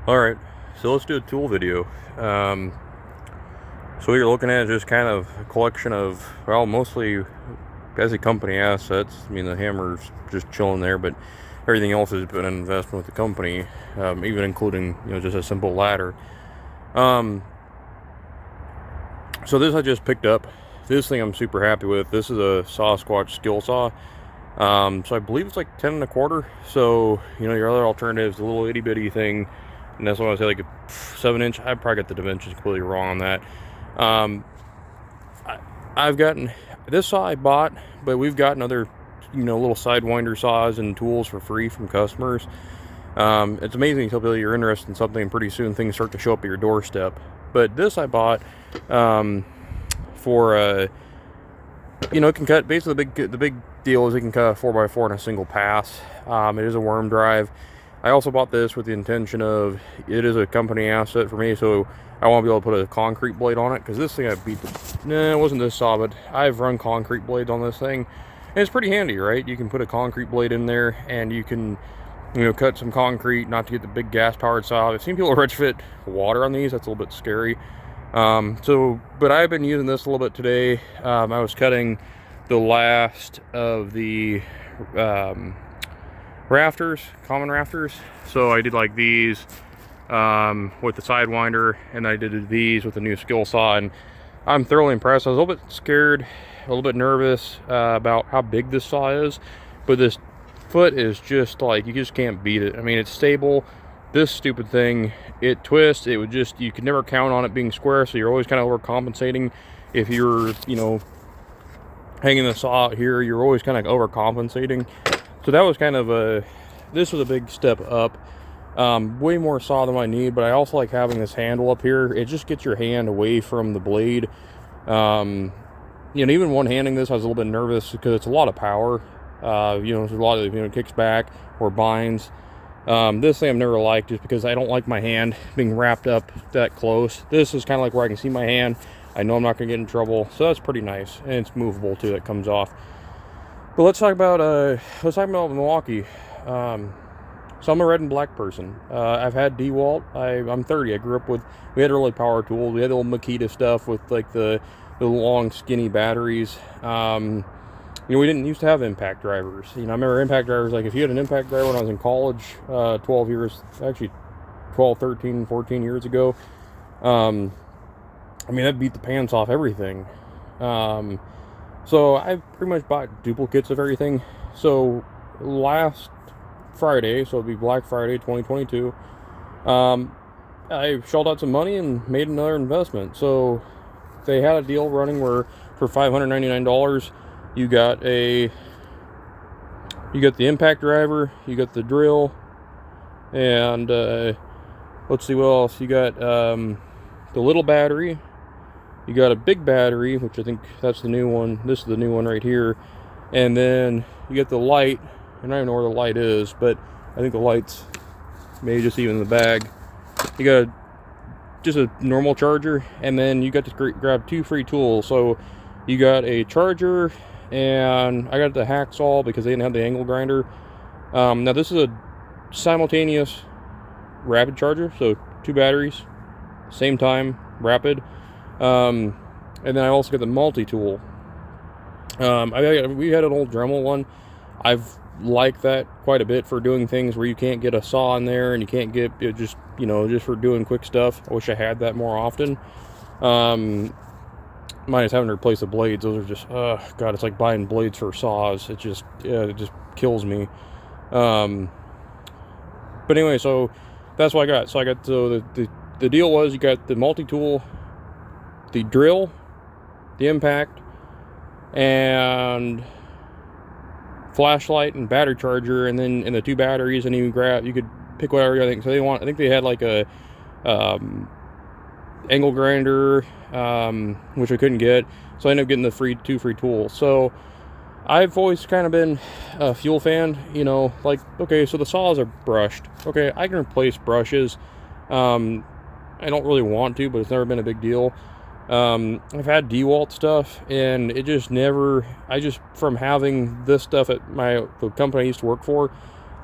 Alright, so let's do a tool video. So what you're looking at is just kind of a collection of, well, mostly basically company assets. I mean, the hammer's just chilling there, but everything else has been an investment with the company, even including, just a simple ladder. So this I just picked up. This thing I'm super happy with. This is a Sasquatch skill saw. So I believe it's like 10 and a quarter. So, your other alternative is a little itty bitty thing. And that's why I say like a 7-inch. I probably got the dimensions completely wrong on that. Um, I've gotten this saw I bought, but we've gotten other, little sidewinder saws and tools for free from customers. It's amazing until you're interested in something, and pretty soon things start to show up at your doorstep. But this I bought for it can cut. Basically, the big deal is it can cut a 4x4 in a single pass. It is a worm drive. I also bought this with the intention of it is a company asset for me, so I want to be able to put a concrete blade on it, because this thing I beat it wasn't this saw, but I've run concrete blades on this thing, and it's pretty handy, right? You can put a concrete blade in there, and you can cut some concrete, not to get the big gas powered saw. I've seen people retro water on these. That's a little bit scary. But I've been using this a little bit today. I was cutting the last of the rafters, common rafters. So I did like these with the Sidewinder, and I did these with the new skill saw, and I'm thoroughly impressed. I was a little bit scared, a little bit nervous about how big this saw is, but this foot is just like, you just can't beat it. I mean, it's stable. This stupid thing, it twists. It would just, you could never count on it being square, so you're always kind of overcompensating. If you're, hanging the saw out here, you're always kind of overcompensating. So that was kind of this was a big step up. Way more saw than I need, but I also like having this handle up here. It just gets your hand away from the blade. Even one-handing this, I was a little bit nervous because it's a lot of power. There's a lot of, it kicks back or binds. This thing I've never liked, just because I don't like my hand being wrapped up that close. This is kind of like where I can see my hand. I know I'm not going to get in trouble, so that's pretty nice, and it's movable too. That comes off. But let's talk about Milwaukee. So I'm a red and black person. I've had DeWalt. I'm 30. I grew up with, we had early power tools. We had the old Makita stuff with like the long skinny batteries. We didn't used to have impact drivers. I remember impact drivers, like if you had an impact driver when I was in college, 12 years, actually 12, 13, 14 years ago, that beat the pants off everything. So I pretty much bought duplicates of everything. So last Friday, so it'll be Black Friday 2022, I shelled out some money and made another investment. So they had a deal running where for $599 you got the impact driver, you got the drill, and let's see what else. You got the little battery, you got a big battery, which I think that's the new one. This is the new one right here. And then you get the light, and I don't even know where the light is, but I think the light's maybe just even in the bag. You got just a normal charger, and then you got to grab 2 free tools. So you got a charger, and I got the hacksaw because they didn't have the angle grinder. Now this is a simultaneous rapid charger, so 2 batteries, same time, rapid. And then I also got the multi-tool. We had an old Dremel one. I've liked that quite a bit for doing things where you can't get a saw in there and you can't get it, just for doing quick stuff. I wish I had that more often. Mine is having to replace the blades. Those are just, God, it's like buying blades for saws. It just kills me. But anyway, so that's what I got. So I got, the deal was, you got the multi-tool, the drill, the impact, and flashlight and battery charger, and then in the 2 batteries, and you could pick whatever you think. So I think they had like a angle grinder, which I couldn't get, so I ended up getting the 2 free tools. So I've always kind of been a fuel fan, like, okay, so the saws are brushed. Okay, I can replace brushes. I don't really want to, but it's never been a big deal. I've had DeWalt stuff, and it just never, from having this stuff at the company I used to work for,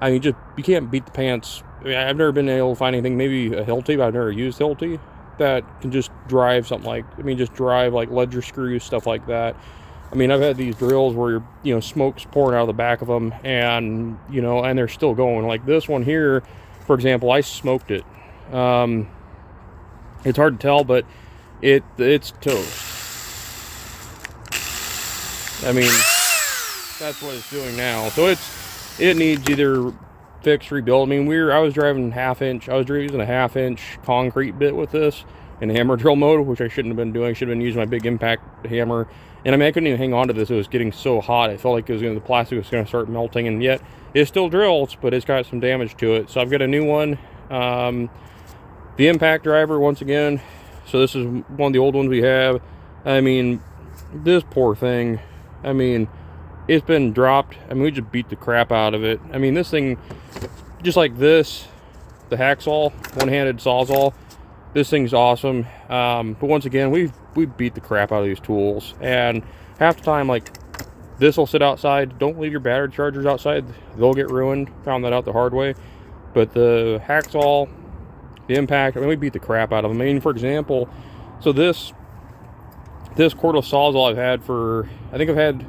you can't beat the pants I mean, I've never been able to find anything, maybe a Hilti, but I've never used Hilti, that can just drive something like, I mean, just drive like ledger screws, stuff like that. I mean, I've had these drills where, you know, smoke's pouring out of the back of them, and, you know, and they're still going. Like this one here, for example, I smoked it. It's hard to tell, but it's toast. I mean, that's what it's doing now. So it needs either fixed, rebuilt. I mean, I was driving I was using a 1/2-inch concrete bit with this in hammer drill mode, which I shouldn't have been doing. I should have been using my big impact hammer. And I mean, I couldn't even hang on to this. It was getting so hot. It felt like the plastic was going to start melting, and yet it still drills, but it's got some damage to it. So I've got a new one. The impact driver, once again. So this is one of the old ones we have. I mean, this poor thing, I mean, it's been dropped. I mean, we just beat the crap out of it. I mean, this thing, just like this, the hacksaw, one-handed sawzall, this thing's awesome. But once again, we beat the crap out of these tools. And half the time, like, this will sit outside. Don't leave your battery chargers outside. They'll get ruined. Found that out the hard way. But the hacksaw, the impact, I mean, we beat the crap out of them. I mean, for example, so this cordless sawzall I've had for, I think I've had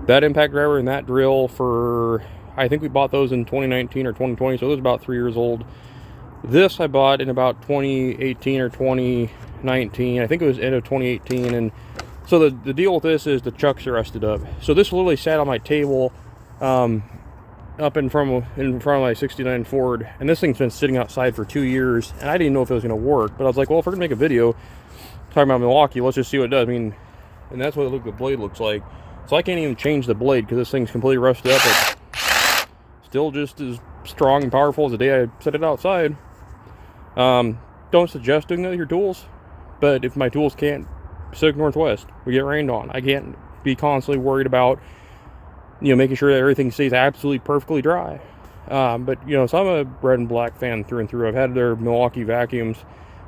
that impact driver and that drill for, I think we bought those in 2019 or 2020, so it was about 3 years old. This I bought in about 2018 or 2019. I think it was end of 2018. And so the deal with this is the chucks are rusted up. So this literally sat on my table up in front of my 69 Ford, and this thing's been sitting outside for 2 years, and I didn't know if it was going to work. But I was like, well, if we're going to make a video talking about Milwaukee, let's just see what it does. I mean, and that's what the blade looks like. So I can't even change the blade because this thing's completely rusted up. It's still just as strong and powerful as the day I set it outside. Don't suggest doing that with your tools, but if my tools can't, Pacific Northwest, we get rained on. I can't be constantly worried about, you know, making sure that everything stays absolutely perfectly dry. But, you know, so I'm a red and black fan through and through. I've had their Milwaukee vacuums.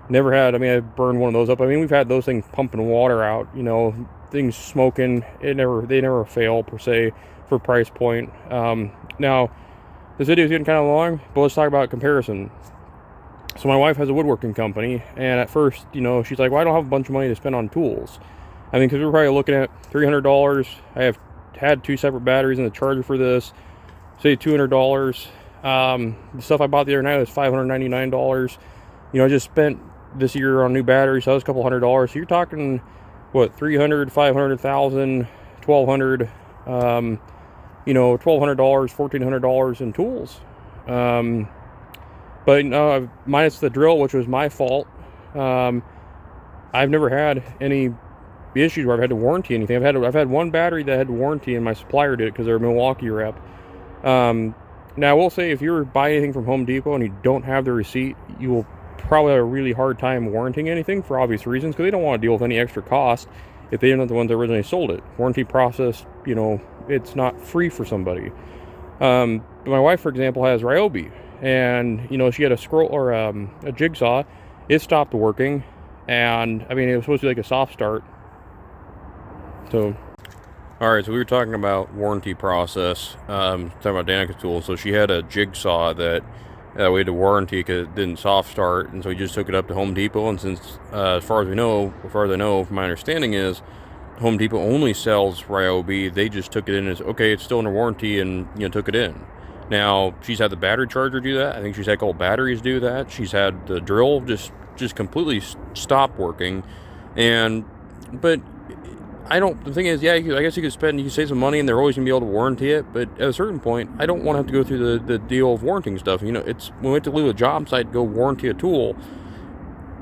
Never had, I mean, I burned one of those up. I mean, we've had those things pumping water out, you know, things smoking. They never fail, per se, for price point. Now, this video is getting kind of long, but let's talk about comparison. So my wife has a woodworking company, and at first, you know, she's like, well, I don't have a bunch of money to spend on tools. I mean, because we're probably looking at $300. I have had 2 separate batteries and the charger for this, say $200. The stuff I bought the other night was $599. You know, I just spent this year on new batteries, so that was a couple $100. So you're talking, what, 300, 500, 1,000, 1,200, you know, $1,200, $1,400 in tools. But minus the drill, which was my fault. I've never had any issues where I've had to warranty anything. I've had one battery that had warranty, and my supplier did it because they're a Milwaukee rep. Now I will say, if you're buying anything from Home Depot and you don't have the receipt, you will probably have a really hard time warranting anything for obvious reasons, because they don't want to deal with any extra cost if they're not the ones that originally sold it. Warranty process, you know, it's not free for somebody. But my wife, for example, has Ryobi, and, you know, she had a scroll or a jigsaw. It stopped working, and I mean, it was supposed to be like a soft start. So, all right, so we were talking about warranty process, talking about Danica's tool. So she had a jigsaw that we had to warranty because it didn't soft start, and so we just took it up to Home Depot. And since, as far as I know, from my understanding is, Home Depot only sells Ryobi. They just took it in as, okay, it's still under warranty, and, you know, took it in. Now, she's had the battery charger do that. I think she's had a couple batteries do that. She's had the drill just completely stop working. But the thing is, yeah, I guess you could save some money, and they're always going to be able to warranty it. But at a certain point, I don't want to have to go through the deal of warranting stuff. You know, when we have to leave a job site to go warranty a tool,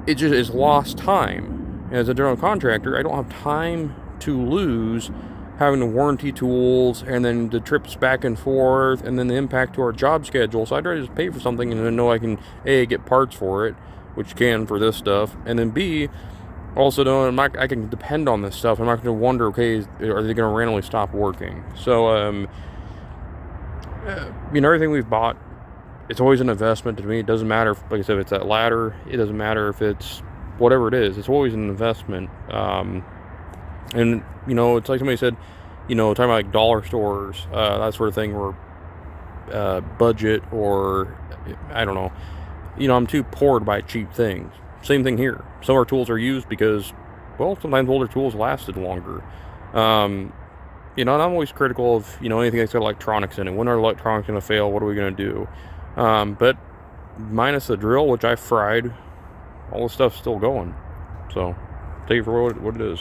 it just is lost time. As a general contractor, I don't have time to lose having to warranty tools, and then the trips back and forth, and then the impact to our job schedule. So I'd rather just pay for something and then know I can, A, get parts for it, which you can for this stuff, and then B, also know I can depend on this stuff. I'm not going to wonder, okay, are they going to randomly stop working? So, you know, everything we've bought, it's always an investment to me. It doesn't matter, like I said, if it's that ladder. It doesn't matter if it's whatever it is. It's always an investment. And, you know, it's like somebody said, you know, talking about like dollar stores, that sort of thing, where budget, or I don't know. You know, I'm too poor to buy cheap things. Same thing here. Some of our tools are used because, well, sometimes older tools lasted longer. You know, and I'm always critical of, you know, anything that's got electronics in it. When are electronics going to fail? What are we going to do? But minus the drill, which I fried, all the stuff's still going. So, take it for what it is.